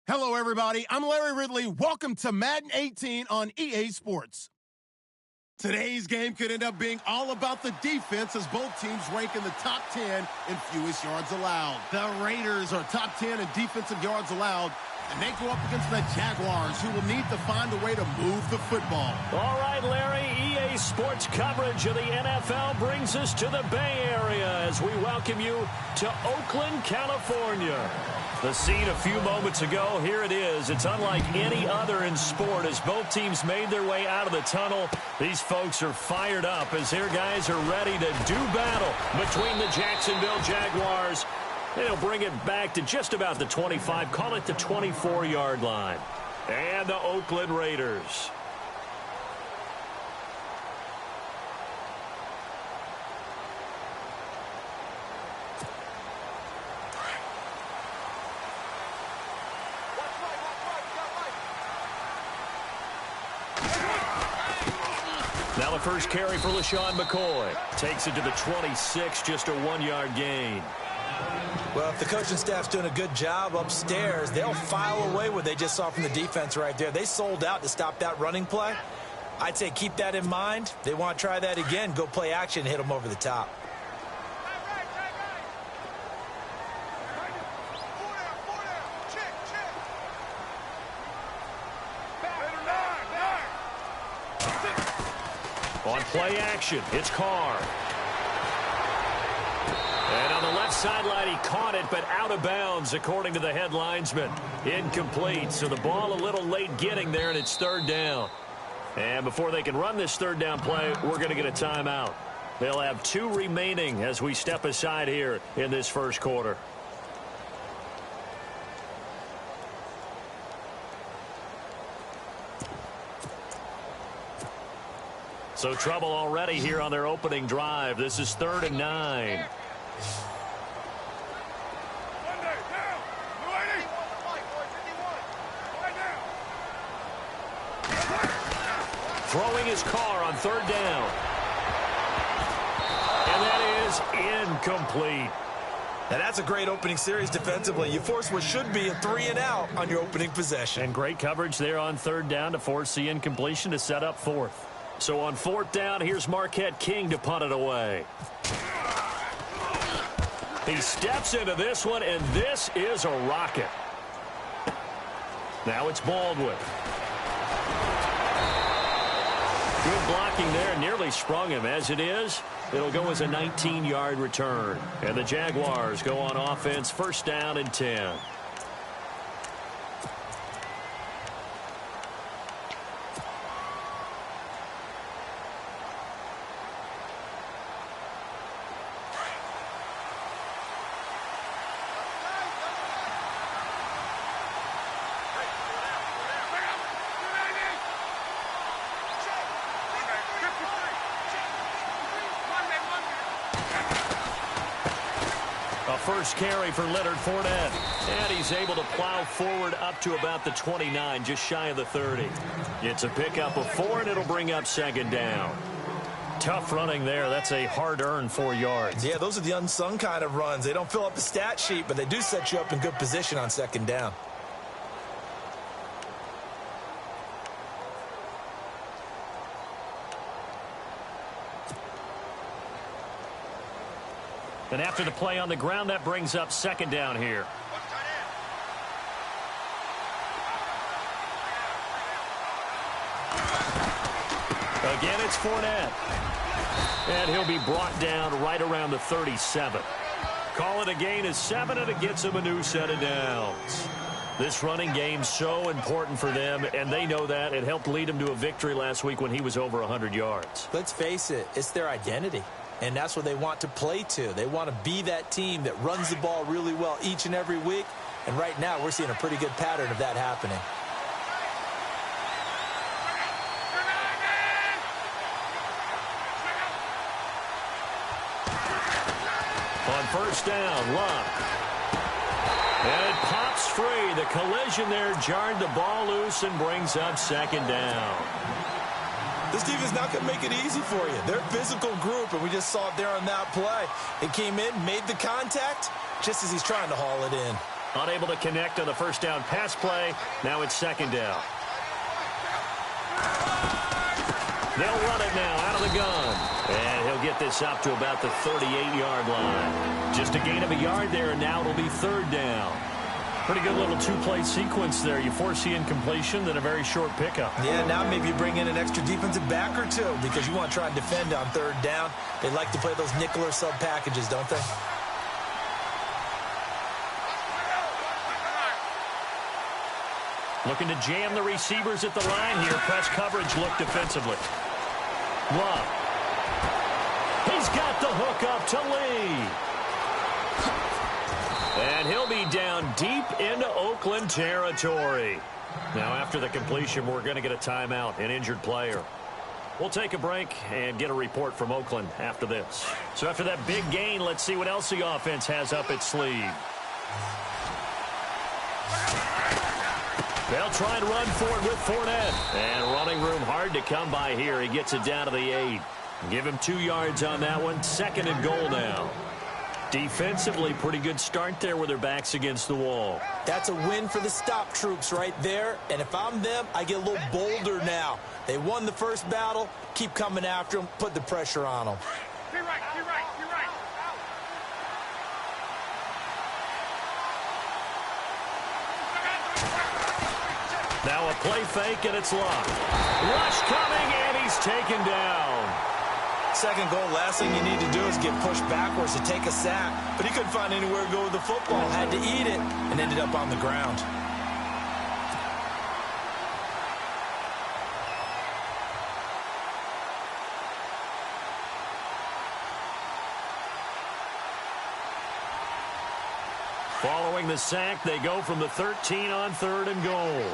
Hello, everybody. I'm Larry Ridley. Welcome to Madden 18 on EA Sports. Today's game could end up being all about the defense as both teams rank in the top 10 in fewest yards allowed. The Raiders are top 10 in defensive yards allowed, and they go up against the Jaguars, who will need to find a way to move the football. All right, Larry, EA Sports coverage of the NFL brings us to the Bay Area as we welcome you to Oakland, California. The scene a few moments ago, here it is. It's unlike any other in sport as both teams made their way out of the tunnel. These folks are fired up as their guys are ready to do battle between the Jacksonville Jaguars. They'll bring it back to just about the 25, call it the 24-yard line. And the Oakland Raiders. Now the first carry for LaShawn McCoy. Takes it to the 26, just a 1-yard gain. Well, if the coaching staff's doing a good job upstairs, they'll file away what they just saw from the defense right there. They sold out to stop that running play. I'd say keep that in mind. They want to try that again, go play action and hit them over the top. On play action, it's Carr. And on the left sideline, he caught it, but out of bounds, according to the head linesman. Incomplete, so the ball a little late getting there, and it's third down. And before they can run this third down play, we're going to get a timeout. They'll have 2 remaining as we step aside here in this first quarter. So trouble already here on their opening drive. This is 3rd and 9. Throwing his Carr on 3rd down. And that is incomplete. And that's a great opening series defensively. You force what should be a 3-and-out on your opening possession. And great coverage there on 3rd down to force the incompletion to set up 4th. So on 4th down, here's Marquette King to punt it away. He steps into this one, and this is a rocket. Now it's Baldwin. Good blocking there, nearly sprung him. As it is, it'll go as a 19-yard return. And the Jaguars go on offense, 1st down and 10. First carry for Leonard Fournette. And he's able to plow forward up to about the 29, just shy of the 30. It's a pickup of 4, and it'll bring up 2nd down. Tough running there. That's a hard-earned 4 yards. Yeah, those are the unsung kind of runs. They don't fill up the stat sheet, but they do set you up in good position on 2nd down. And after the play on the ground, that brings up 2nd down here. Again, it's Fournette. And he'll be brought down right around the 37. Call it a gain of 7, and it gets him a new set of downs. This running game's so important for them, and they know that. It helped lead them to a victory last week when he was over 100 yards. Let's face it, it's their identity. And that's what they want to play to. They want to be that team that runs the ball really well each and every week. And right now, we're seeing a pretty good pattern of that happening. On 1st down, Luck. And it pops free. The collision there jarred the ball loose and brings up 2nd down. This defense not going to make it easy for you. They're a physical group, and we just saw it there on that play. It came in, made the contact, just as he's trying to haul it in. Unable to connect on the first down pass play. Now it's second down. They'll run it now out of the gun. And he'll get this up to about the 38-yard line. Just a gain of a yard there, and now it'll be third down. Pretty good little two-play sequence there. You force the incompletion, then a very short pickup. Yeah, now maybe you bring in an extra defensive back or two because you want to try and defend on third down. They like to play those nickel or sub packages, don't they? Looking to jam the receivers at the line here. Press coverage look defensively. Love. He's got the hook up to Lee. And he'll be down deep into Oakland territory. Now, after the completion, we're going to get a timeout, an injured player. We'll take a break and get a report from Oakland after this. So after that big gain, let's see what else the offense has up its sleeve. They'll try and run for it with Fournette. And running room hard to come by here. He gets it down to the 8. Give him 2 yards on that one. Second and goal now. Defensively, pretty good start there with their backs against the wall. That's a win for the stop troops right there. And if I'm them, I get a little bolder now. They won the first battle. Keep coming after them. Put the pressure on them. You're right. Now a play fake, and it's locked. Rush coming, and he's taken down. Second goal, last thing you need to do is get pushed backwards to take a sack. But he couldn't find anywhere to go with the football. Had to eat it and ended up on the ground. Following the sack, they go from the 13 on third and goal.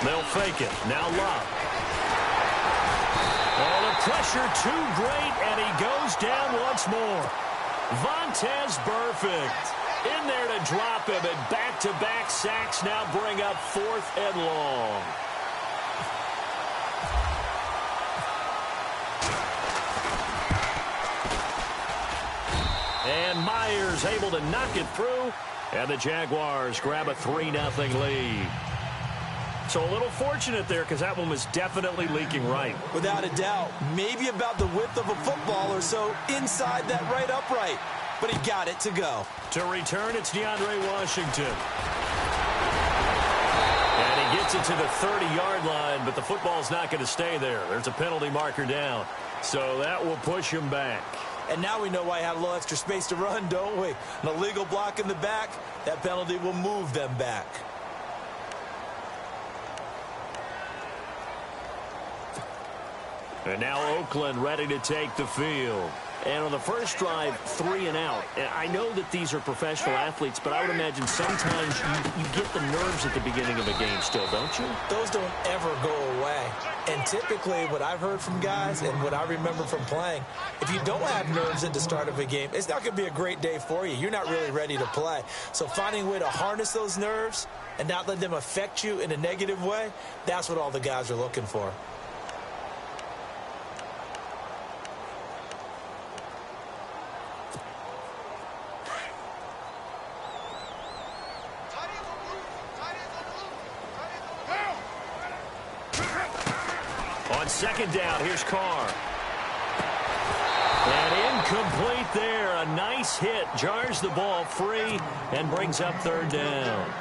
They'll fake it. Now Love. Oh, the pressure too great, and he goes down once more. Vontaze Burfict in there to drop him, and back-to-back sacks now bring up 4th and long. And Myers able to knock it through, and the Jaguars grab a 3-0 lead. So a little fortunate there because that one was definitely leaking right. Without a doubt. Maybe about the width of a football or so inside that right upright. But he got it to go. To return, it's DeAndre Washington. And he gets it to the 30-yard line, but the football's not going to stay there. There's a penalty marker down. So that will push him back. And now we know why he had a little extra space to run, don't we? An illegal block in the back. That penalty will move them back. And now Oakland ready to take the field. And on the first drive, 3 and out. And I know that these are professional athletes, but I would imagine sometimes you get the nerves at the beginning of a game still, don't you? Those don't ever go away. And typically what I've heard from guys and what I remember from playing, if you don't have nerves at the start of a game, it's not going to be a great day for you. You're not really ready to play. So finding a way to harness those nerves and not let them affect you in a negative way, that's what all the guys are looking for. On second down, here's Carr. And incomplete there. A nice hit. Jars the ball free and brings up third down.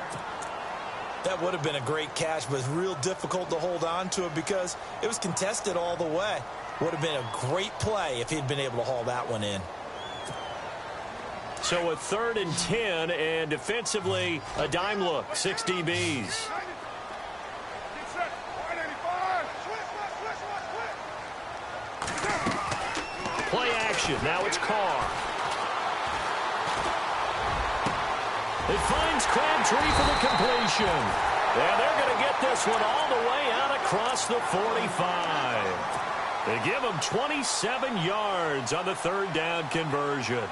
That would have been a great catch, but it's real difficult to hold on to it because it was contested all the way. Would have been a great play if he'd been able to haul that one in. So a 3rd and 10, and defensively, a dime look. 6 DBs. Play action. Now it's Carr. It finds Crabtree for the completion. And they're going to get this one all the way out across the 45. They give him 27 yards on the 3rd down conversion.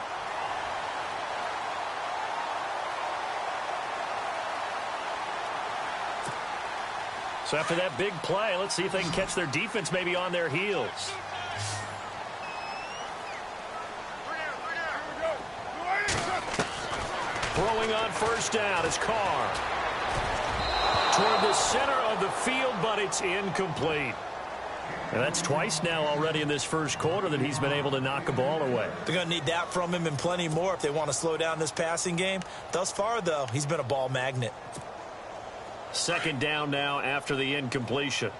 So after that big play, let's see if they can catch their defense maybe on their heels. Throwing on first down is Carr. Toward the center of the field, but it's incomplete. And that's twice now already in this first quarter that he's been able to knock a ball away. They're going to need that from him and plenty more if they want to slow down this passing game. Thus far, though, he's been a ball magnet. Second down now after the incompletion.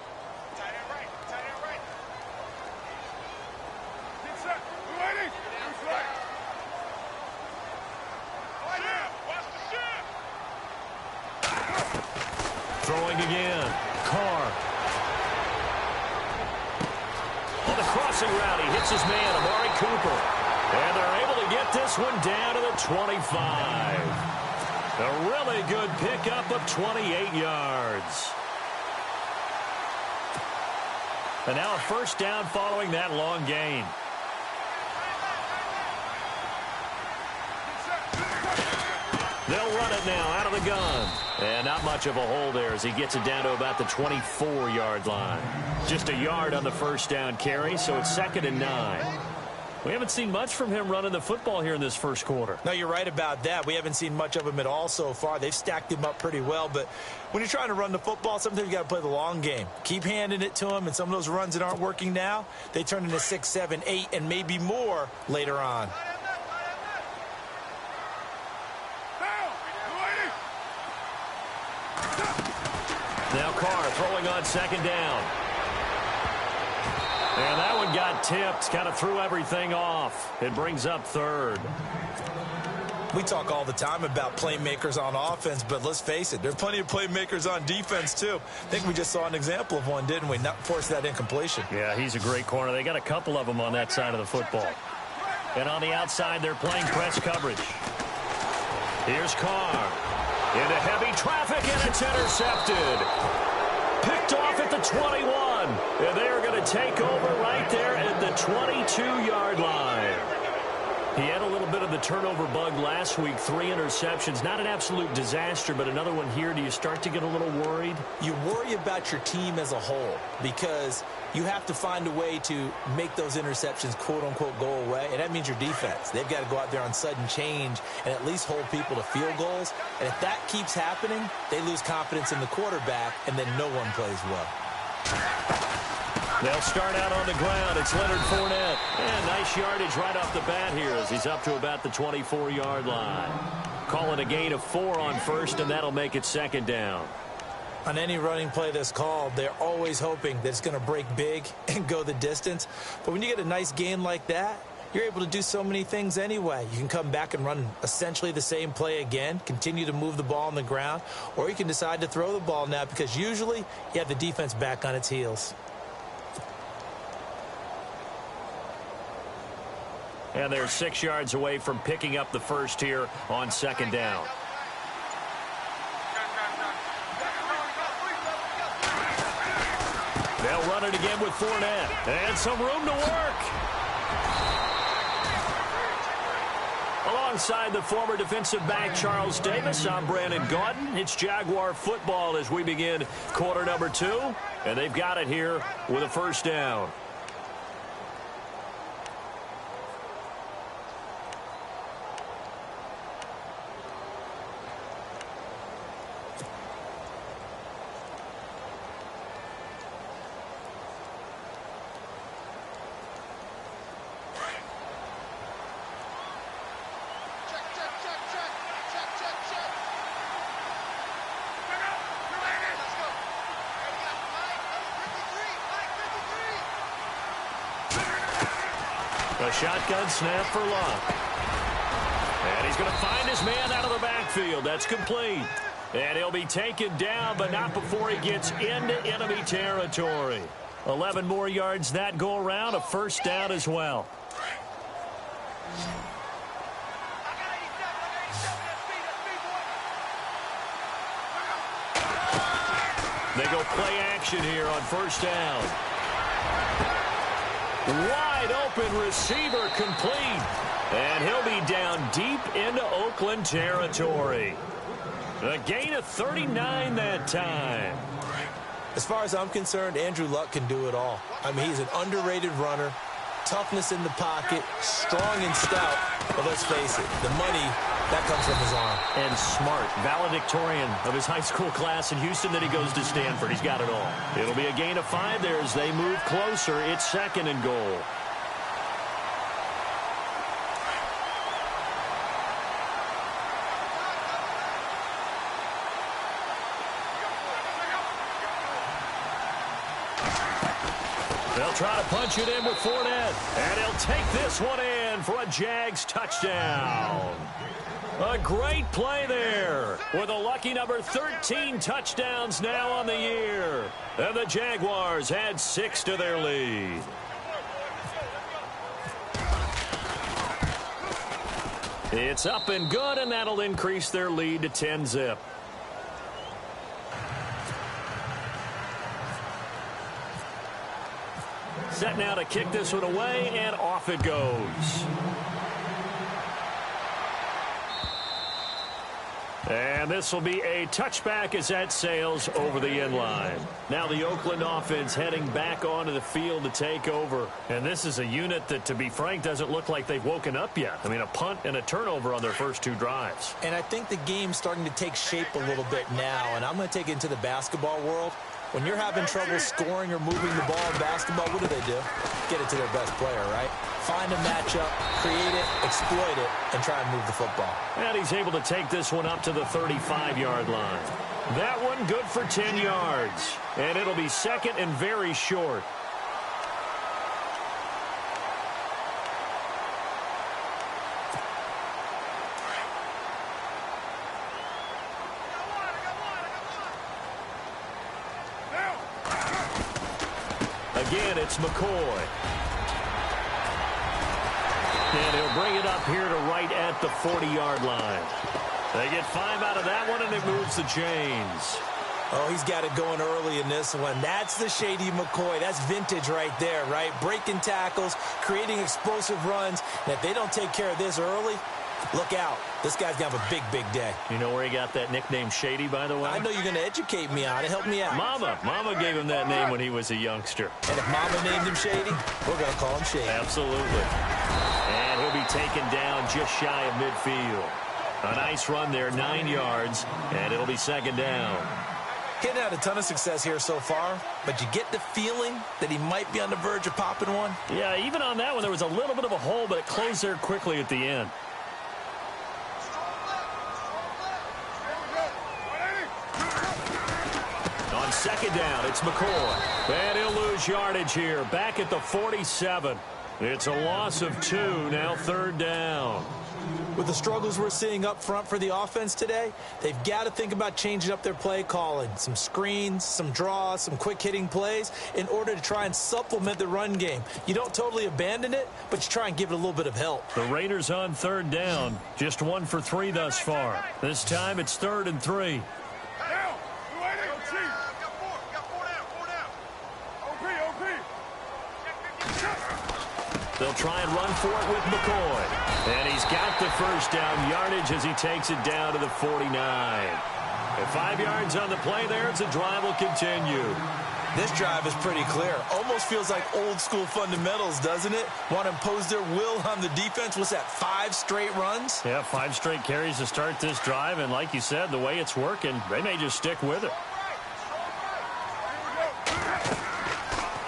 Throwing again. Carr. On the crossing route, he hits his man, Amari Cooper. And they're able to get this one down to the 25. A really good pickup of 28 yards. And now a first down following that long gain. They'll run it now out of the gun. And not much of a hole there as he gets it down to about the 24-yard line. Just a yard on the first down carry, so it's 2nd and 9. We haven't seen much from him running the football here in this first quarter. No, you're right about that. We haven't seen much of him at all so far. They've stacked him up pretty well, but when you're trying to run the football, sometimes you got to play the long game. Keep handing it to him, and some of those runs that aren't working now, they turn into 6, 7, 8, and maybe more later on. Now Carr throwing on second down. And that one got tipped, kind of threw everything off. It brings up 3rd. We talk all the time about playmakers on offense, but let's face it, there are plenty of playmakers on defense, too. I think we just saw an example of one, didn't we? Not force that incompletion. Yeah, he's a great corner. They got a couple of them on that side of the football. And on the outside, they're playing press coverage. Here's Carr. Into heavy traffic, and it's intercepted. Picked off at the 21. And they are going to take over right there at the 22-yard line. He had a little bit of the turnover bug last week, 3 interceptions. Not an absolute disaster, but another one here. Do you start to get a little worried? You worry about your team as a whole because you have to find a way to make those interceptions, quote-unquote, go away, and that means your defense. They've got to go out there on sudden change and at least hold people to field goals. And if that keeps happening, they lose confidence in the quarterback, and then no one plays well. They'll start out on the ground. It's Leonard Fournette. And nice yardage right off the bat here as he's up to about the 24-yard line. Call it a gain of 4 on first, and that'll make it 2nd down. On any running play that's called, they're always hoping that it's going to break big and go the distance. But when you get a nice gain like that, you're able to do so many things anyway. You can come back and run essentially the same play again, continue to move the ball on the ground, or you can decide to throw the ball now because usually you have the defense back on its heels. And they're 6 yards away from picking up the first here on 2nd down. They'll run it again with Fournette. And some room to work. Alongside the former defensive back Charles Davis, I'm Brandon Gaudin. It's Jaguar football as we begin quarter number 2. And they've got it here with a first down. A shotgun snap for Luck. And he's going to find his man out of the backfield. That's complete. And he'll be taken down, but not before he gets into enemy territory. 11 more yards that go around, a first down as well. They go play action here on first down. Wide open receiver complete. And he'll be down deep into Oakland territory. A gain of 39 that time. As far as I'm concerned, Andrew Luck can do it all. I mean, he's an underrated runner. Toughness in the pocket, strong and stout. But let's face it, the money That comes from his arm. And smart, valedictorian of his high school class in Houston. Then he goes to Stanford. He's got it all. It'll be a gain of 5 there as they move closer. It's 2nd and goal. They'll try to punch it in with Fournette. And he'll take this one in for a Jags touchdown. A great play there with a lucky number 13 touchdowns now on the year. And the Jaguars add 6 to their lead. It's up and good, and that'll increase their lead to 10-zip. Set now to kick this one away, and off it goes. And this will be a touchback as that sails over the end line. Now the Oakland offense heading back onto the field to take over. And this is a unit that, to be frank, doesn't look like they've woken up yet. I mean, a punt and a turnover on their first 2 drives. And I think the game's starting to take shape a little bit now. And I'm going to take it into the basketball world. When you're having trouble scoring or moving the ball in basketball, what do? Get it to their best player, right? Find a matchup, create it, exploit it, and try and move the football. And he's able to take this one up to the 35-yard line. That one good for 10 yards. And it'll be 2nd and very short. Again, it's McCoy. And he'll bring it up here to right at the 40-yard line. They get 5 out of that one, and it moves the chains. Oh, he's got it going early in this one. That's the Shady McCoy. That's vintage right there, right? Breaking tackles, creating explosive runs. And if they don't take care of this early, look out. This guy's going to have a big, big day. You know where he got that nickname Shady, by the way? I know you're going to educate me on it. Help me out. Mama gave him that name when he was a youngster. And if Mama named him Shady, we're going to call him Shady. Absolutely. And he'll be taken down just shy of midfield. A nice run there, 9 yards, and it'll be 2nd down. He hadn't had a ton of success here so far, but you get the feeling that he might be on the verge of popping one. Yeah, even on that one, there was a little bit of a hole, but it closed there quickly at the end. On 2nd down, it's McCoy. And he'll lose yardage here, back at the 47. It's a loss of 2, now 3rd down. With the struggles we're seeing up front for the offense today, they've got to think about changing up their play calling. Some screens, some draws, some quick-hitting plays in order to try and supplement the run game. You don't totally abandon it, but you try and give it a little bit of help. The Raiders on 3rd down, just 1 for 3 thus far. This time it's 3rd and 3. They'll try and run for it with McCoy. And he's got the first down yardage as he takes it down to the 49. And 5 yards on the play there as the drive will continue. This drive is pretty clear. Almost feels like old-school fundamentals, doesn't it? Want to impose their will on the defense. What's that, 5 straight runs? Yeah, 5 straight carries to start this drive. And like you said, the way it's working, they may just stick with it.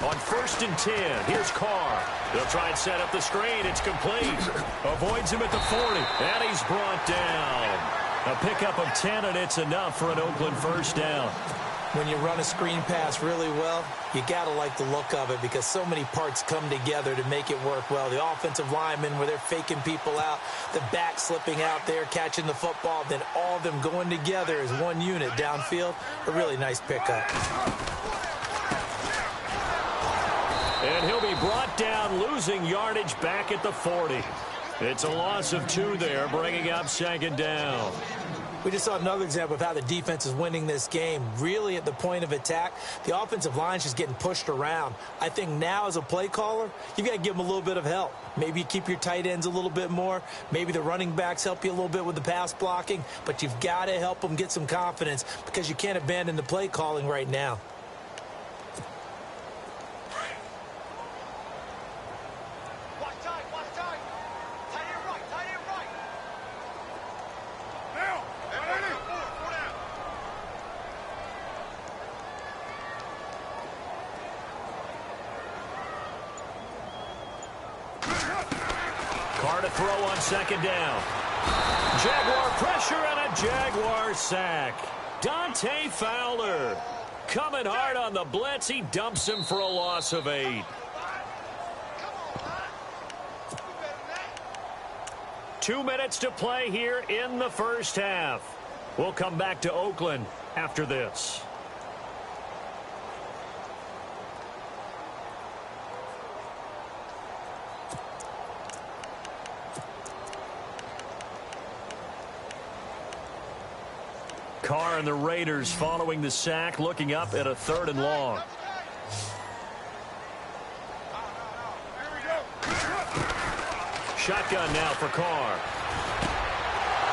On 1st and 10, here's Carr. They'll try and set up the screen. It's complete. Avoids him at the 40. And he's brought down. A pickup of 10, and it's enough for an Oakland first down. When you run a screen pass really well, you got to like the look of it because so many parts come together to make it work well. The offensive linemen, where they're faking people out, the back slipping out there, catching the football, then all of them going together as one unit downfield. A really nice pickup. And he'll be brought down, losing yardage back at the 40. It's a loss of 2 there, bringing up 2nd down. We just saw another example of how the defense is winning this game. Really at the point of attack, the offensive line is just getting pushed around. I think now as a play caller, you've got to give them a little bit of help. Maybe you keep your tight ends a little bit more. Maybe the running backs help you a little bit with the pass blocking. But you've got to help them get some confidence because you can't abandon the play calling right now. to throw on second down. Jaguar pressure and a Jaguar sack. Dante Fowler coming hard on the blitz. He dumps him for a loss of 8. 2 minutes to play here in the first half. We'll come back to Oakland after this. Carr and the Raiders following the sack, looking up at a 3rd and long. Shotgun now for Carr.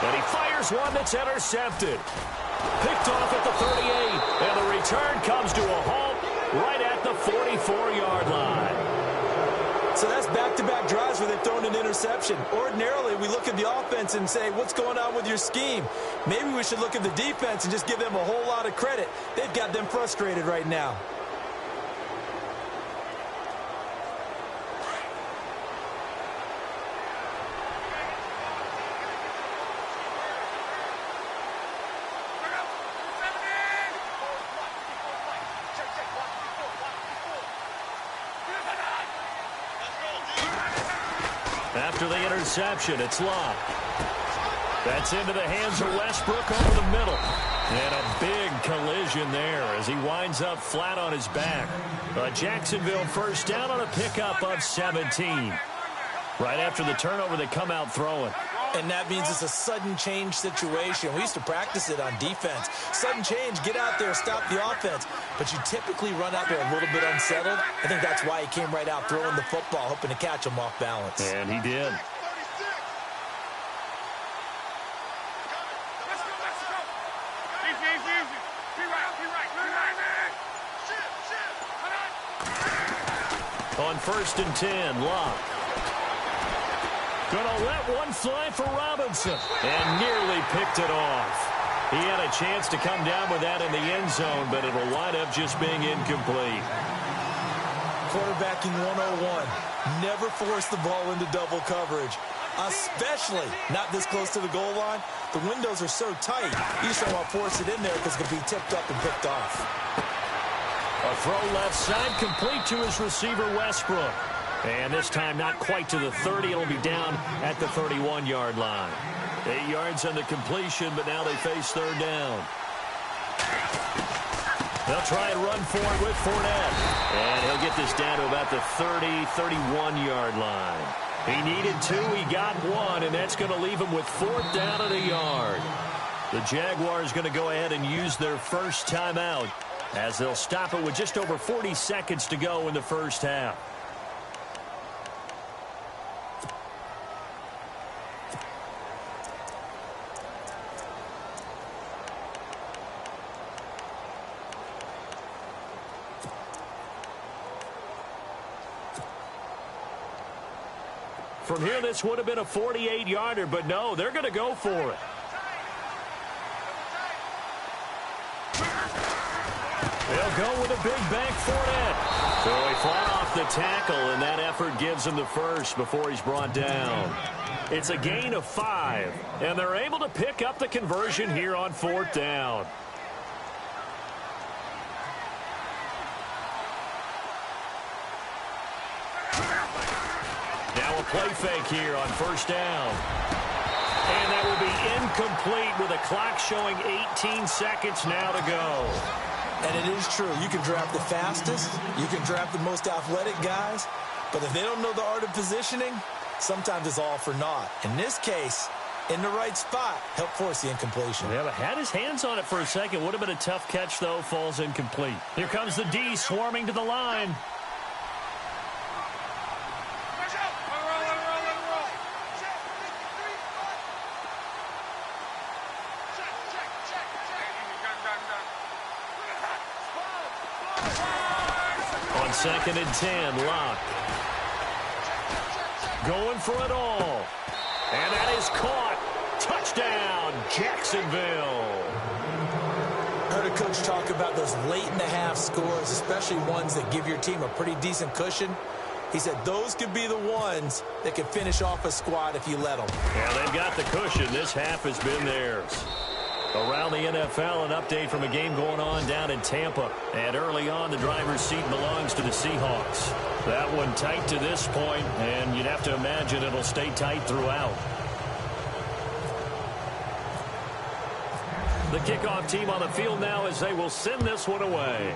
And he fires one that's intercepted. Picked off at the 38. And the return comes to a halt right at the 44-yard line. So that's back-to-back drives where they've thrown an interception. Ordinarily, we look at the offense and say, what's going on with your scheme? Maybe we should look at the defense and just give them a whole lot of credit. They've got them frustrated right now. After the interception, it's Locke. That's into the hands of Westbrook over the middle. And a big collision there as he winds up flat on his back. A Jacksonville first down on a pickup of 17. Right after the turnover, they come out throwing. And that means it's a sudden change situation. We used to practice it on defense. Sudden change, get out there, stop the offense. But you typically run out there a little bit unsettled. I think that's why he came right out throwing the football, hoping to catch him off balance. And he did. On 1st and 10, Locke. Gonna let one fly for Robinson. And nearly picked it off. He had a chance to come down with that in the end zone, but it'll wind up just being incomplete. Quarterbacking 101. Never force the ball into double coverage. Especially not this close to the goal line. The windows are so tight. You just don't want to force it in there because it can be tipped up and picked off. A throw left side complete to his receiver, Westbrook. And this time not quite to the 30. It'll be down at the 31-yard line. 8 yards on the completion, but now they face 3rd down. They'll try and run for it with Fournette. And he'll get this down to about the 30, 31-yard line. He needed 2. He got 1, and that's going to leave him with 4th down at a yard. The Jaguars going to go ahead and use their first timeout as they'll stop it with just over 40 seconds to go in the first half. From here, this would have been a 48-yarder, but no, they're going to go for it. They'll go with a big bank for it. So he fought off the tackle, and that effort gives him the first before he's brought down. It's a gain of 5, and they're able to pick up the conversion here on 4th down. Now a play fake here on 1st down. And that will be incomplete with a clock showing 18 seconds now to go. And it is true. You can draft the fastest. You can draft the most athletic guys. But if they don't know the art of positioning, sometimes it's all for naught. In this case, in the right spot, help force the incompletion. Yeah, but had his hands on it for a second. Would have been a tough catch, though. Falls incomplete. Here comes the D swarming to the line. On 2nd and 10, Locke. Going for it all. And that is caught. Touchdown, Jacksonville. I heard a coach talk about those late-in-the-half scores, especially ones that give your team a pretty decent cushion. He said those could be the ones that could finish off a squad if you let them. Yeah, they've got the cushion. This half has been theirs. Around the NFL, an update from a game going on down in Tampa. And early on, the driver's seat belongs to the Seahawks. That one tight to this point, and you'd have to imagine it'll stay tight throughout. The kickoff team on the field now as they will send this one away.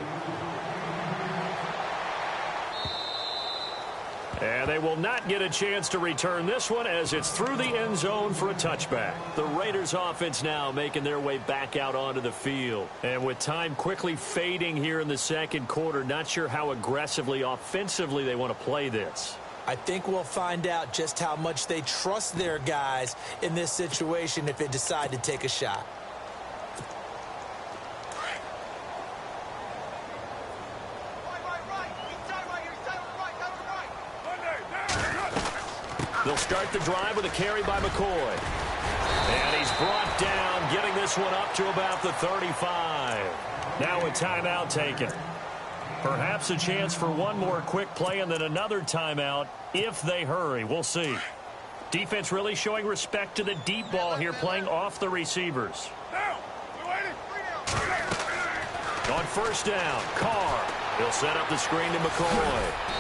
And they will not get a chance to return this one as it's through the end zone for a touchback. The Raiders offense now making their way back out onto the field. And with time quickly fading here in the second quarter, not sure how aggressively, offensively they want to play this. I think we'll find out just how much they trust their guys in this situation if they decide to take a shot. They'll start the drive with a carry by McCoy. And he's brought down, getting this one up to about the 35. Now a timeout taken. Perhaps a chance for one more quick play and then another timeout if they hurry. We'll see. Defense really showing respect to the deep ball here, playing off the receivers. On first down, Carr. He'll set up the screen to McCoy.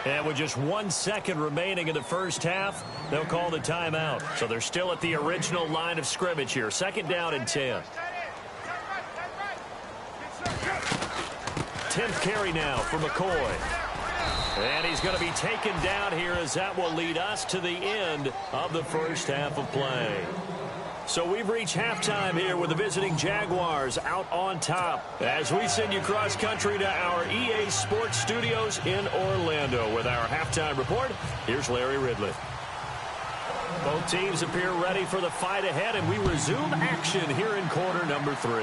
And with just 1 second remaining in the first half, they'll call the timeout. So they're still at the original line of scrimmage here. Second down and 10. 10th carry now for McCoy. And he's going to be taken down here as that will lead us to the end of the first half of play. So we've reached halftime here with the visiting Jaguars out on top as we send you cross country to our EA Sports Studios in Orlando with our halftime report. Here's Larry Ridley. Both teams appear ready for the fight ahead, and we resume action here in quarter number 3.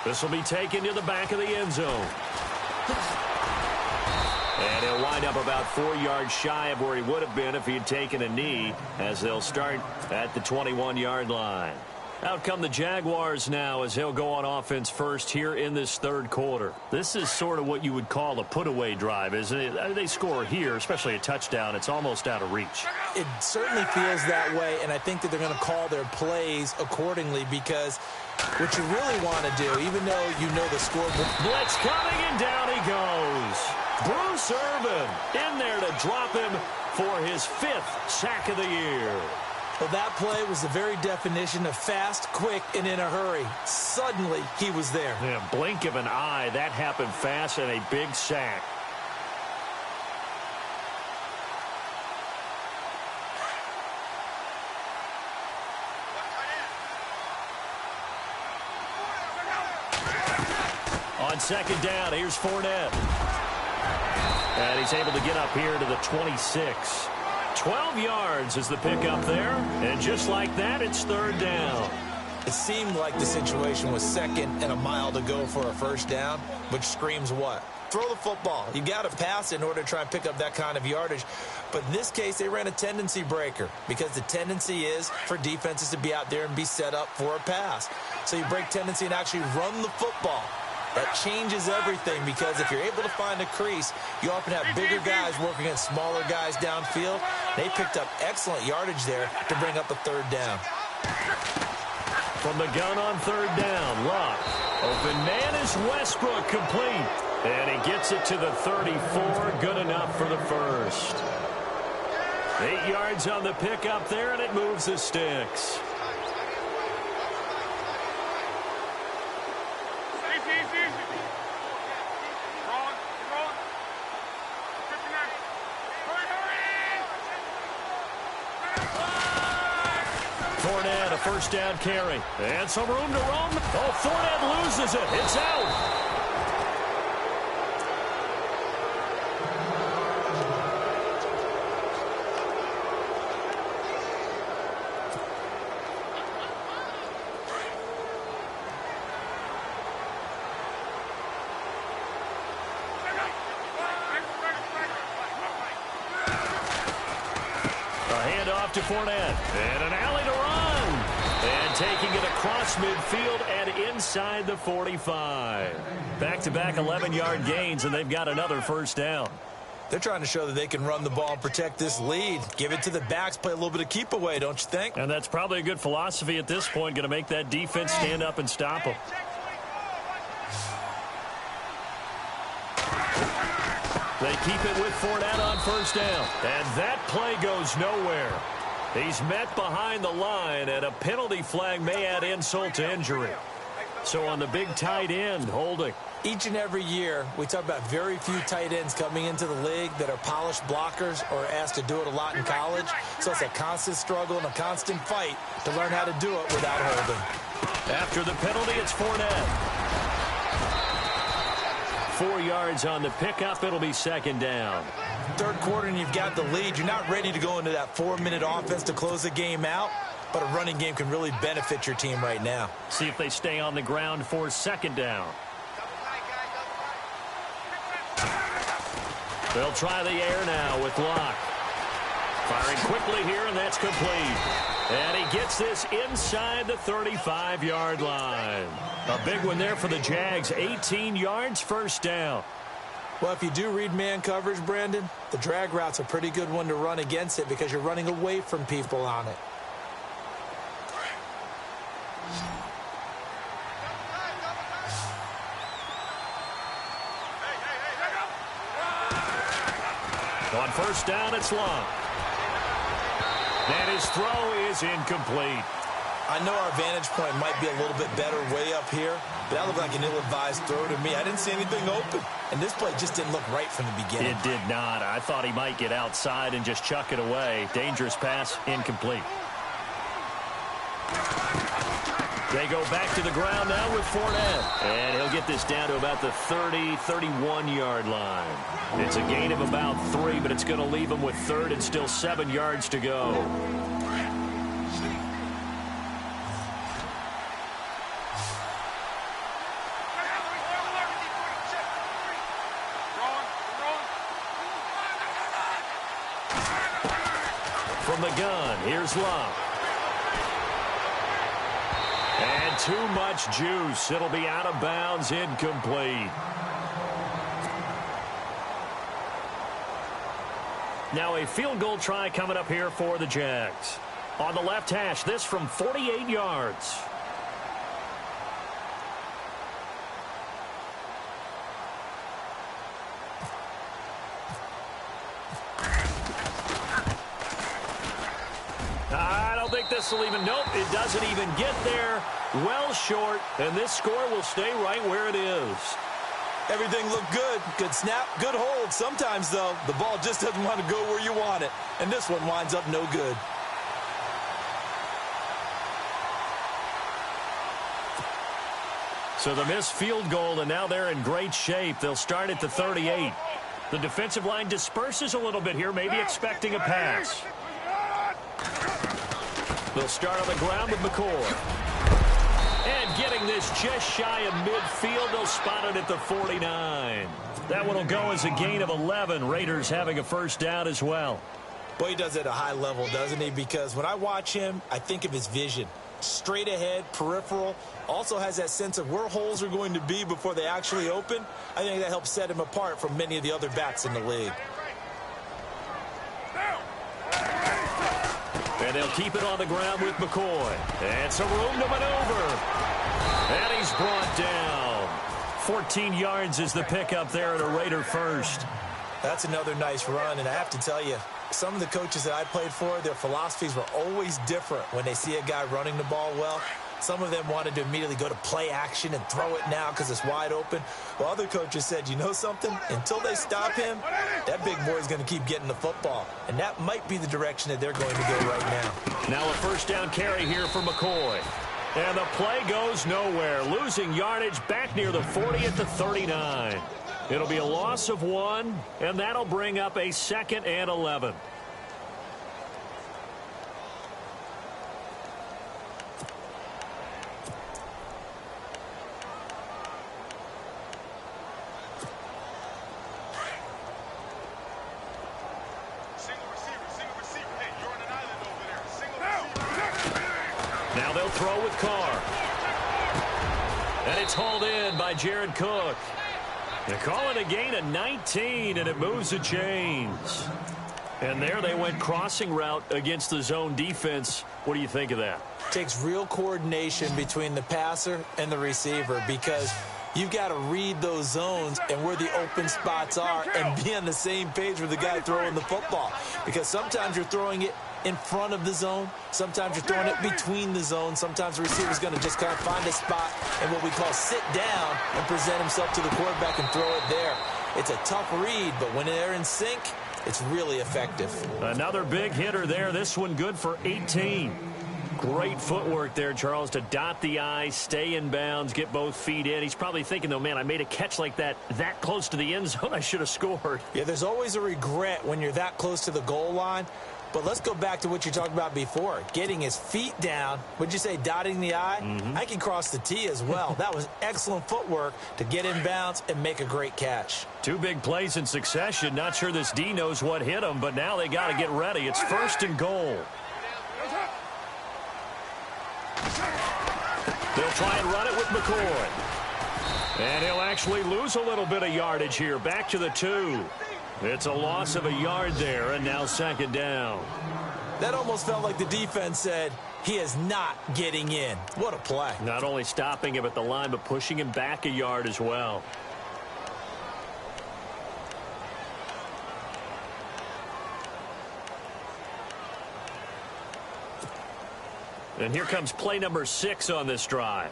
This will be taken to the back of the end zone. And he'll wind up about 4 yards shy of where he would have been if he had taken a knee, as they'll start at the 21-yard line. Out come the Jaguars now as they'll go on offense first here in this third quarter. This is sort of what you would call a put-away drive, isn't it? They score here, especially a touchdown. It's almost out of reach. It certainly feels that way, and I think that they're going to call their plays accordingly because what you really want to do, even though you know the score. Blitz coming, and down he goes. Bruce Irvin in there to drop him for his 5th sack of the year. Well, that play was the very definition of fast, quick, and in a hurry. Suddenly, he was there. Yeah, blink of an eye. That happened fast and a big sack. On second down, here's Fournette. And he's able to get up here to the 26. 12 yards is the pickup there. And just like that, it's third down. It seemed like the situation was second and a mile to go for a first down, which screams what? Throw the football. You got to pass in order to try and pick up that kind of yardage. But in this case, they ran a tendency breaker because the tendency is for defenses to be out there and be set up for a pass. So you break tendency and actually run the football. That changes everything because if you're able to find a crease, you often have bigger guys working against smaller guys downfield. They picked up excellent yardage there to bring up a third down. From the gun on third down, Luck. Open man is Westbrook, complete. And he gets it to the 34, good enough for the first. 8 yards on the pickup there, and it moves the sticks. Fournette, a first down carry. And some room to roam. Oh, Fournette loses it. It's out. To Fournette, and an alley to run, and taking it across midfield and inside the 45. Back-to-back 11-yard gains, and they've got another first down. They're trying to show that they can run the ball and protect this lead. Give it to the backs, play a little bit of keep away, don't you think? And that's probably a good philosophy at this point, going to make that defense stand up and stop them. They keep it with Fournette on first down. And that play goes nowhere. He's met behind the line, and a penalty flag may add insult to injury. So on the big tight end, holding. Each and every year, we talk about very few tight ends coming into the league that are polished blockers or asked to do it a lot in college. So it's a constant struggle and a constant fight to learn how to do it without holding. After the penalty, it's Fournette. 4 yards on the pickup. It'll be second down. Third quarter and you've got the lead. You're not ready to go into that 4-minute offense to close the game out, but a running game can really benefit your team right now. See if they stay on the ground for second down. They'll try the air now with Locke. Firing quickly here, and that's complete. And he gets this inside the 35-yard line. A big one there for the Jags. 18 yards, first down. Well, if you do read man coverage, Brandon, the drag route's a pretty good one to run against it because you're running away from people on it. On first down, it's Locke. And his throw is incomplete. I know our vantage point might be a little bit better way up here, but that looked like an ill-advised throw to me. I didn't see anything open, and this play just didn't look right from the beginning. It did not. I thought he might get outside and just chuck it away. Dangerous pass, incomplete. They go back to the ground now with Fournette. And he'll get this down to about the 30, 31-yard line. It's a gain of about 3, but it's going to leave him with third and still 7 yards to go. From the gun, here's Locke. And too much juice. It'll be out of bounds, incomplete. Now a field goal try coming up here for the Jags. On the left hash, this from 48 yards. I don't think this will even, nope, it doesn't even get there. Well short, and this score will stay right where it is. Everything looked good. Good snap, good hold. Sometimes, though, the ball just doesn't want to go where you want it. And this one winds up no good. So the missed field goal, and now they're in great shape. They'll start at the 38. The defensive line disperses a little bit here, maybe expecting a pass. They'll start on the ground with McCoy. And getting this just shy of midfield, they'll spot it at the 49. That one will go as a gain of 11. Raiders having a first down as well. Boy, he does it at a high level, doesn't he? Because when I watch him, I think of his vision. Straight ahead, peripheral. Also has that sense of where holes are going to be before they actually open. I think that helps set him apart from many of the other backs in the league. And they'll keep it on the ground with McCoy. And some room to maneuver. And he's brought down. 14 yards is the pickup there at a Raider first. That's another nice run, and I have to tell you, some of the coaches that I played for, their philosophies were always different when they see a guy running the ball well. Some of them wanted to immediately go to play action and throw it now because it's wide open. While other coaches said, you know something? Until they stop him, that big boy is going to keep getting the football. And that might be the direction that they're going to go right now. Now a first down carry here for McCoy. And the play goes nowhere. Losing yardage back near the 40 at the 39. It'll be a loss of 1, and that'll bring up a 2nd and 11. Now they'll throw with Carr. And it's hauled in by Jared Cook. They call it a gain of 19, and it moves the chains. And there they went crossing route against the zone defense. What do you think of that? Takes real coordination between the passer and the receiver, because you've got to read those zones and where the open spots are and be on the same page with the guy throwing the football. Because sometimes you're throwing it in front of the zone. Sometimes you're throwing it between the zones. Sometimes the receiver's going to just kind of find a spot and what we call sit down and present himself to the quarterback and throw it there. It's a tough read, but when they're in sync, it's really effective. Another big hitter there. This one good for 18. Great footwork there, Charles, to dot the I, stay in bounds, get both feet in. He's probably thinking, though, man, I made a catch like that close to the end zone. I should have scored. Yeah, there's always a regret when you're that close to the goal line. But let's go back to what you talked about before, getting his feet down. Would you say dotting the I? I can cross the T as well. That was excellent footwork to get in bounds and make a great catch. Two big plays in succession. Not sure this D knows what hit him, but now they got to get ready. It's 1st and goal. They'll try and run it with McCoy. And he'll actually lose a little bit of yardage here. Back to the 2. It's a loss of a yard there, and now 2nd down. That almost felt like the defense said, he is not getting in. What a play. Not only stopping him at the line, but pushing him back a yard as well. And here comes play number 6 on this drive.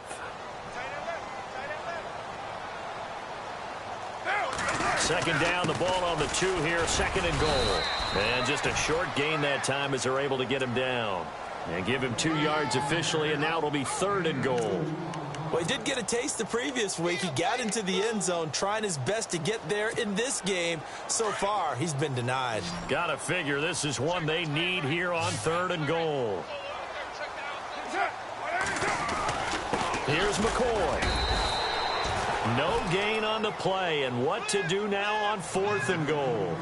Second down, the ball on the 2 here, 2nd and goal. And just a short gain that time as they're able to get him down. And give him 2 yards officially, and now it'll be 3rd and goal. Well, he did get a taste the previous week. He got into the end zone, trying his best to get there in this game. So far, he's been denied. Gotta figure this is one they need here on 3rd and goal. Here's McCoy. No gain on the play, and what to do now on 4th and goal.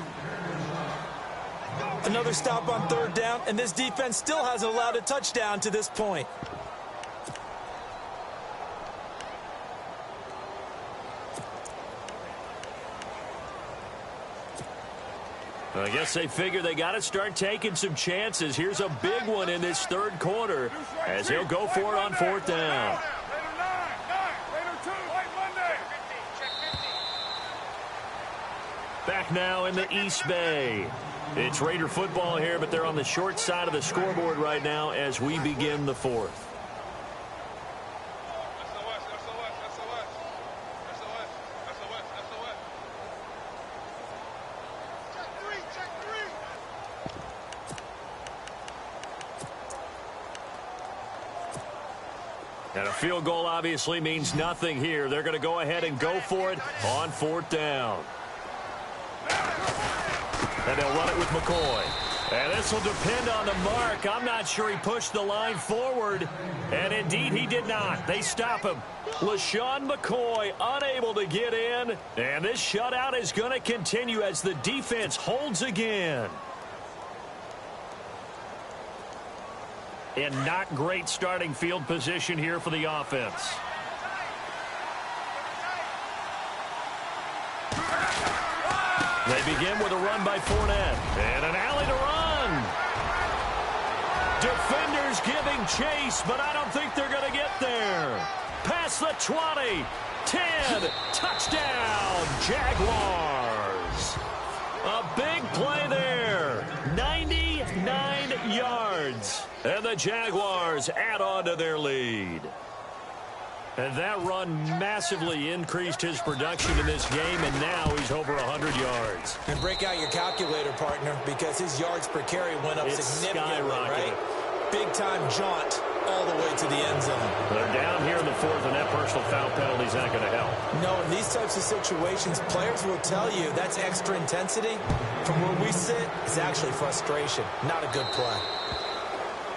Another stop on 3rd down, and this defense still hasn't allowed a touchdown to this point. I guess they figure they got to start taking some chances. Here's a big one in this 3rd quarter as he'll go for it on 4th down. Back now in the East Bay. It's Raider football here, but they're on the short side of the scoreboard right now as we begin the 4th. And a field goal obviously means nothing here. They're going to go ahead and go for it on 4th down. And they'll run it with McCoy. And this will depend on the mark. I'm not sure he pushed the line forward. And indeed, he did not. They stop him. LaShawn McCoy unable to get in. And this shutout is going to continue as the defense holds again. And not great starting field position here for the offense. They begin with a run by Fournette. And an alley to run. Defenders giving chase, but I don't think they're going to get there. Past the 20. 10. Touchdown, Jaguars. A big play there. 99 yards. And the Jaguars add on to their lead. And that run massively increased his production in this game, and now he's over 100 yards. And break out your calculator, partner, because his yards per carry went up significantly, right? Big-time jaunt all the way to the end zone. They're down here in the 4th, and that personal foul penalty is not going to help. No, in these types of situations, players will tell you that's extra intensity. From where we sit, it's actually frustration, not a good play.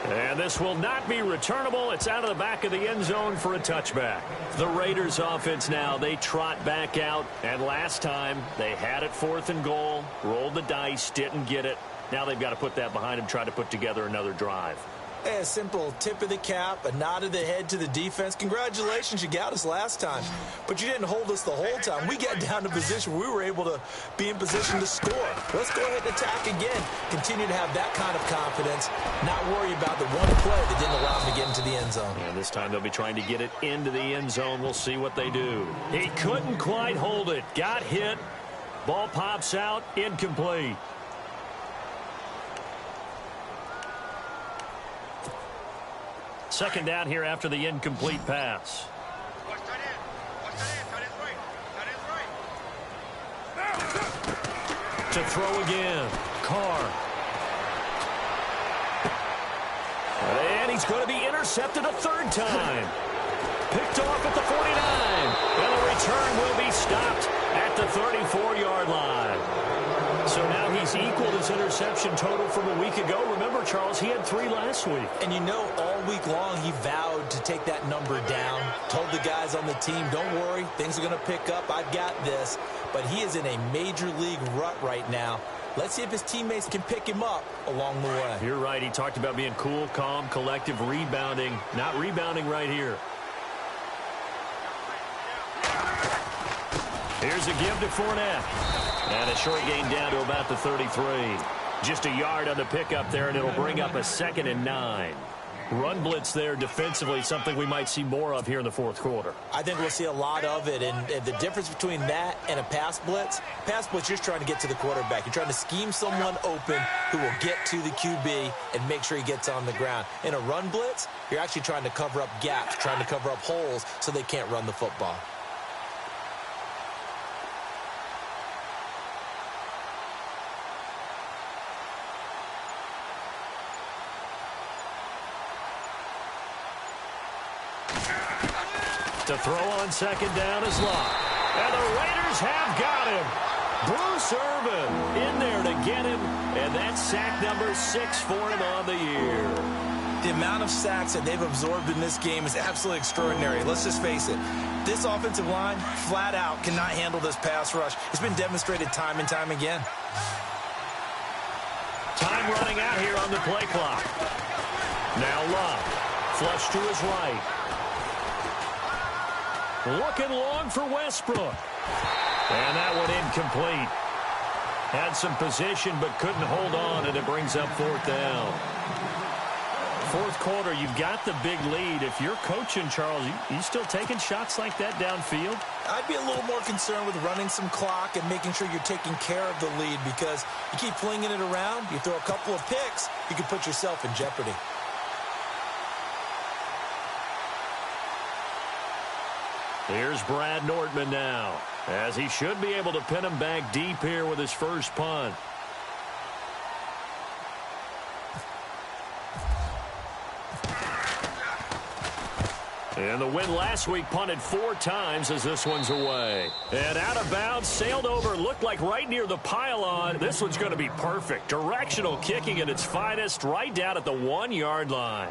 And this will not be returnable. It's out of the back of the end zone for a touchback. The Raiders offense now, they trot back out. And last time, they had it 4th and goal, rolled the dice, didn't get it. Now they've got to put that behind them, try to put together another drive. Hey, a simple tip of the cap, a nod of the head to the defense. Congratulations, you got us last time. But you didn't hold us the whole time. We got down to position where we were able to be in position to score. Let's go ahead and attack again. Continue to have that kind of confidence, not worry about the one play that didn't allow them to get into the end zone. And this time they'll be trying to get it into the end zone. We'll see what they do. He couldn't quite hold it. Got hit. Ball pops out. Incomplete. Second down here after the incomplete pass. To throw again. Carr. And he's going to be intercepted a third time. Picked off at the 49. And the return will be stopped at the 34-yard line. So now he's equaled his interception total from a week ago. Remember, Charles, he had 3 last week. And you know, all week long he vowed to take that number down. Told the guys on the team, don't worry, things are going to pick up. I've got this. But he is in a major league rut right now. Let's see if his teammates can pick him up along the way. You're right. He talked about being cool, calm, collective, rebounding. Not rebounding right here. Here's a give to Fournette. And a short gain down to about the 33. Just a yard on the pickup there, and it'll bring up a 2nd and 9. Run blitz there defensively, something we might see more of here in the fourth quarter. I think we'll see a lot of it, and the difference between that and a pass blitz, you're just trying to get to the quarterback. You're trying to scheme someone open who will get to the QB and make sure he gets on the ground. In a run blitz, you're actually trying to cover up gaps, trying to cover up holes so they can't run the football. To throw on second down is Locke. And the Raiders have got him. Bruce Irvin in there to get him. And that's sack number 6 for him on the year. The amount of sacks that they've absorbed in this game is absolutely extraordinary. Let's just face it. This offensive line, flat out, cannot handle this pass rush. It's been demonstrated time and time again. Time running out here on the play clock. Now Locke. Flush to his right. Looking long for Westbrook. And that one incomplete. Had some position but couldn't hold on, and it brings up 4th down. Fourth quarter, you've got the big lead. If you're coaching, Charles, you still taking shots like that downfield? I'd be a little more concerned with running some clock and making sure you're taking care of the lead, because you keep flinging it around, you throw a couple of picks, you can put yourself in jeopardy. Here's Brad Nordman now, as he should be able to pin him back deep here with his first punt. And the win last week punted 4 times as this one's away. And out of bounds, sailed over, looked like right near the pylon. This one's going to be perfect. Directional kicking at its finest, right down at the 1-yard line.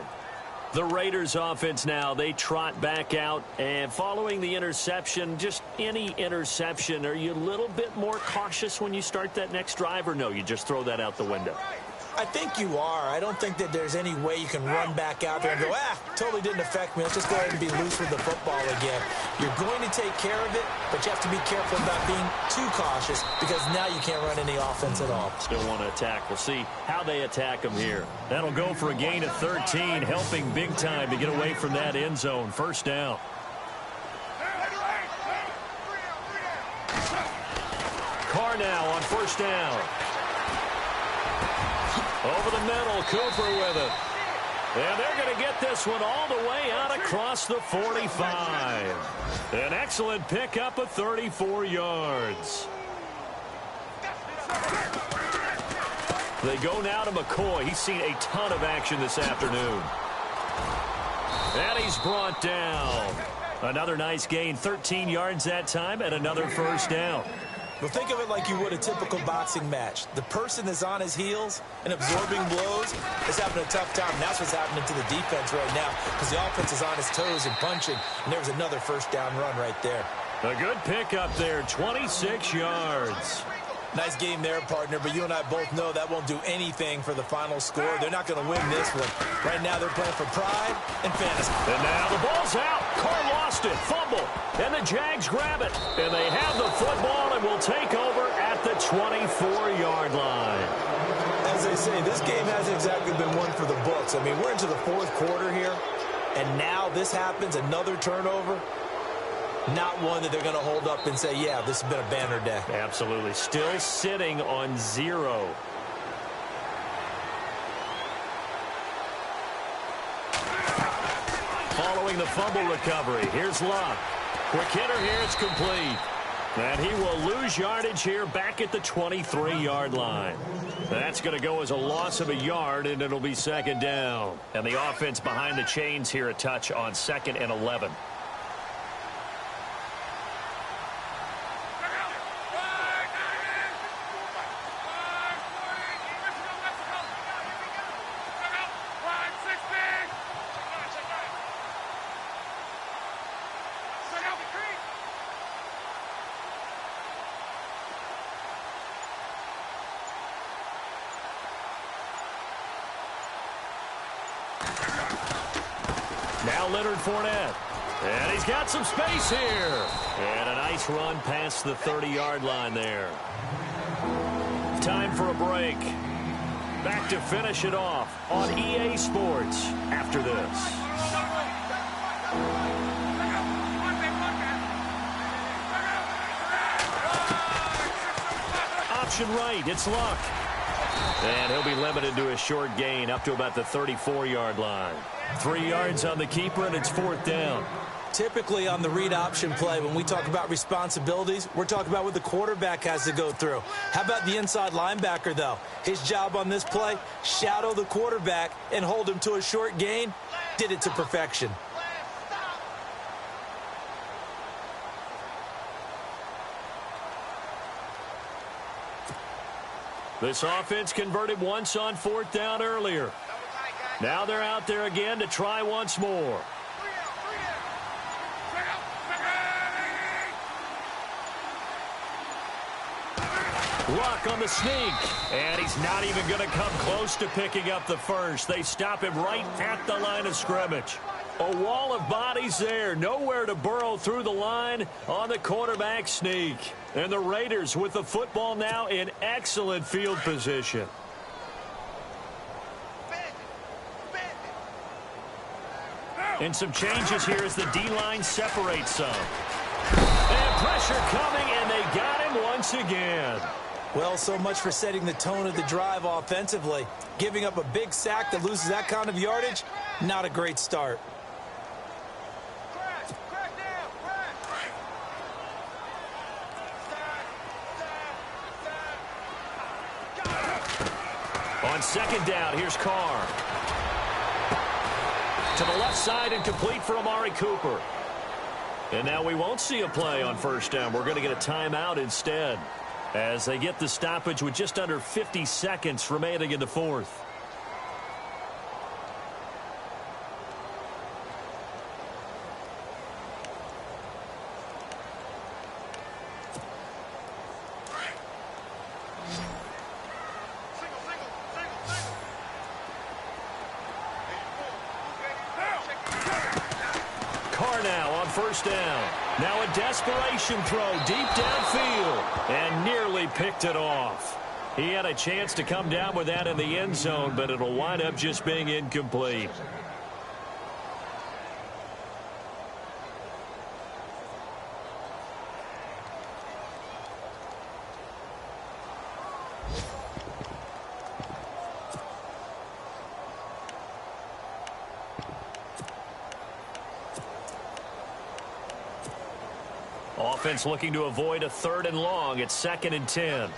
The Raiders offense now, they trot back out, and following the interception, just any interception, are you a little bit more cautious when you start that next drive, or no, you just throw that out the window? I think you are. I don't think that there's any way you can run back out there and go, totally didn't affect me. Let's just go ahead and be loose with the football again. You're going to take care of it, but you have to be careful about being too cautious, because now you can't run any offense at all. Still want to attack. We'll see how they attack them here. That'll go for a gain of 13, helping big time to get away from that end zone. First down. Carr now on first down. Over the middle, Cooper with it. And they're going to get this one all the way out across the 45. An excellent pickup of 34 yards. They go now to McCoy. He's seen a ton of action this afternoon. And he's brought down. Another nice gain, 13 yards that time, and another first down. Well, think of it like you would a typical boxing match. The person that's on his heels and absorbing blows is having a tough time. And that's what's happening to the defense right now, because the offense is on his toes and punching. And there was another first down run right there. A good pickup there, 26 yards. Nice game there, partner, but you and I both know that won't do anything for the final score. They're not going to win this one. Right now, they're playing for pride and fantasy. And now the ball's out. Carr lost it. Fumble. And the Jags grab it. And they have the football and will take over at the 24-yard line. As they say, this game hasn't exactly been one for the books. I mean, we're into the fourth quarter here, and now this happens, another turnover. Not one that they're going to hold up and say, yeah, this has been a banner day. Absolutely. Still sitting on 0. Following the fumble recovery, here's Luck. Quick hitter here, it's complete. And he will lose yardage here back at the 23-yard line. That's going to go as a loss of a yard, and it'll be second down. And the offense behind the chains here a touch on 2nd and 11. Now Leonard Fournette. And he's got some space here. And a nice run past the 30-yard line there. Time for a break. Back to finish it off on EA Sports after this. Option right, it's Luck. And he'll be limited to a short gain up to about the 34-yard line. 3 yards on the keeper, and it's 4th down. Typically on the read option play, when we talk about responsibilities, we're talking about what the quarterback has to go through. How about the inside linebacker, though? His job on this play, shadow the quarterback and hold him to a short gain. Did it to perfection. This offense converted once on 4th down earlier. Now they're out there again to try once more. Luck on the sneak. And he's not even going to come close to picking up the first. They stop him right at the line of scrimmage. A wall of bodies there. Nowhere to burrow through the line on the quarterback sneak. And the Raiders with the football now in excellent field position. And some changes here as the D-line separates some. And pressure coming, and they got him once again. Well, so much for setting the tone of the drive offensively. Giving up a big sack that loses that kind of yardage, not a great start. On 2nd down, here's Carr. To the left side and complete for Amari Cooper. And now we won't see a play on 1st down. We're going to get a timeout instead as they get the stoppage with just under 50 seconds remaining in the 4th. Now on 1st down. Now a desperation throw deep downfield and nearly picked it off. He had a chance to come down with that in the end zone, but it'll wind up just being incomplete. Offense looking to avoid a 3rd and long. It's 2nd and 10.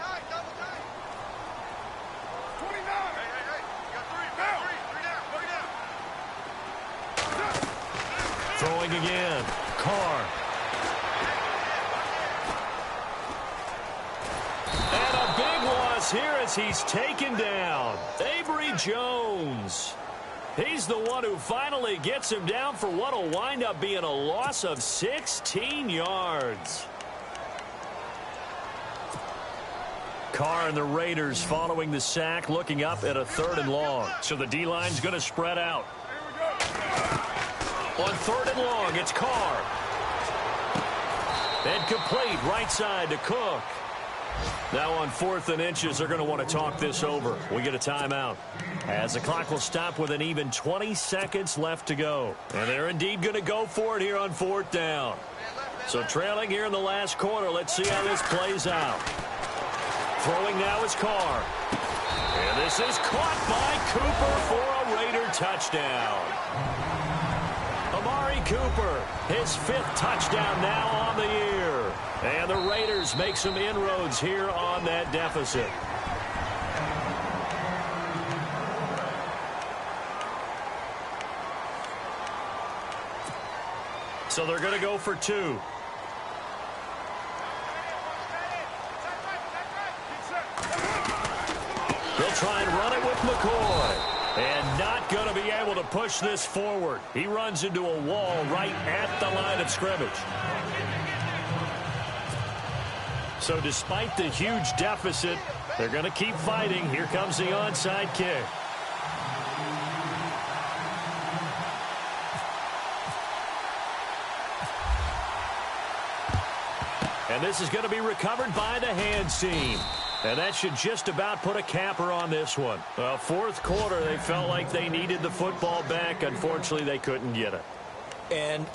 Throwing again. Carr. And a big loss here as he's taken down. Avery Jones. He's the one who finally gets him down for what will wind up being a loss of 16 yards. Carr and the Raiders following the sack, looking up at a 3rd and long. So the D-line's going to spread out. On 3rd and long, it's Carr. And complete right side to Cook. Now on 4th and inches, they're going to want to talk this over. We get a timeout. As the clock will stop with an even 20 seconds left to go. And they're indeed going to go for it here on 4th down. So trailing here in the last quarter. Let's see how this plays out. Throwing now is Carr. And this is caught by Cooper for a Raider touchdown. Amari Cooper, his 5th touchdown now on the year. And the Raiders make some inroads here on that deficit. So they're going to go for 2. They'll try and run it with McCoy. And not going to be able to push this forward. He runs into a wall right at the line of scrimmage. So despite the huge deficit, they're going to keep fighting. Here comes the onside kick. And this is going to be recovered by the hands team. And that should just about put a capper on this one. 4th quarter, they felt like they needed the football back. Unfortunately, they couldn't get it. And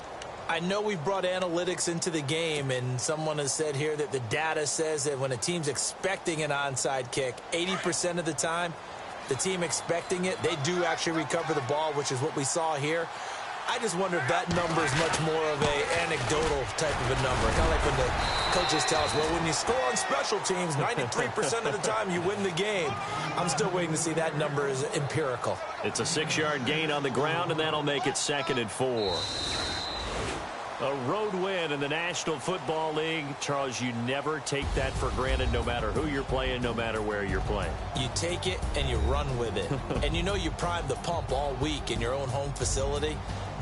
I know we've brought analytics into the game, and someone has said here that the data says that when a team's expecting an onside kick, 80% of the time, the team expecting it, they do actually recover the ball, which is what we saw here. I just wonder if that number is much more of a anecdotal type of a number. Kind of like when the coaches tell us, well, when you score on special teams, 93% of the time you win the game. I'm still waiting to see that number is empirical. It's a 6-yard gain on the ground, and that'll make it 2nd and 4. A road win in the National Football League. Charles, you never take that for granted no matter who you're playing, no matter where you're playing. You take it and you run with it. And you know you primed the pump all week in your own home facility.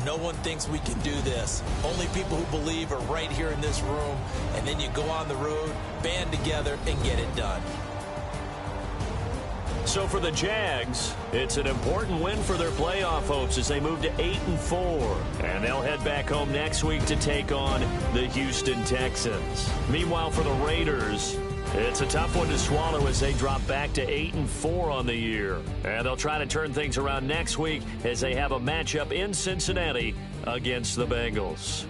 No one thinks we can do this. Only people who believe are right here in this room. And then you go on the road, band together, and get it done. So for the Jags, it's an important win for their playoff hopes as they move to 8-4. And they'll head back home next week to take on the Houston Texans. Meanwhile, for the Raiders, it's a tough one to swallow as they drop back to 8-4 on the year. And they'll try to turn things around next week as they have a matchup in Cincinnati against the Bengals.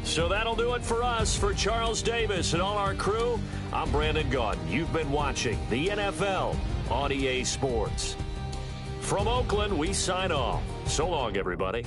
So that'll do it for us. For Charles Davis and all our crew, I'm Brandon Gaudin. You've been watching the NFL on EA Sports. From Oakland, we sign off. So long, everybody.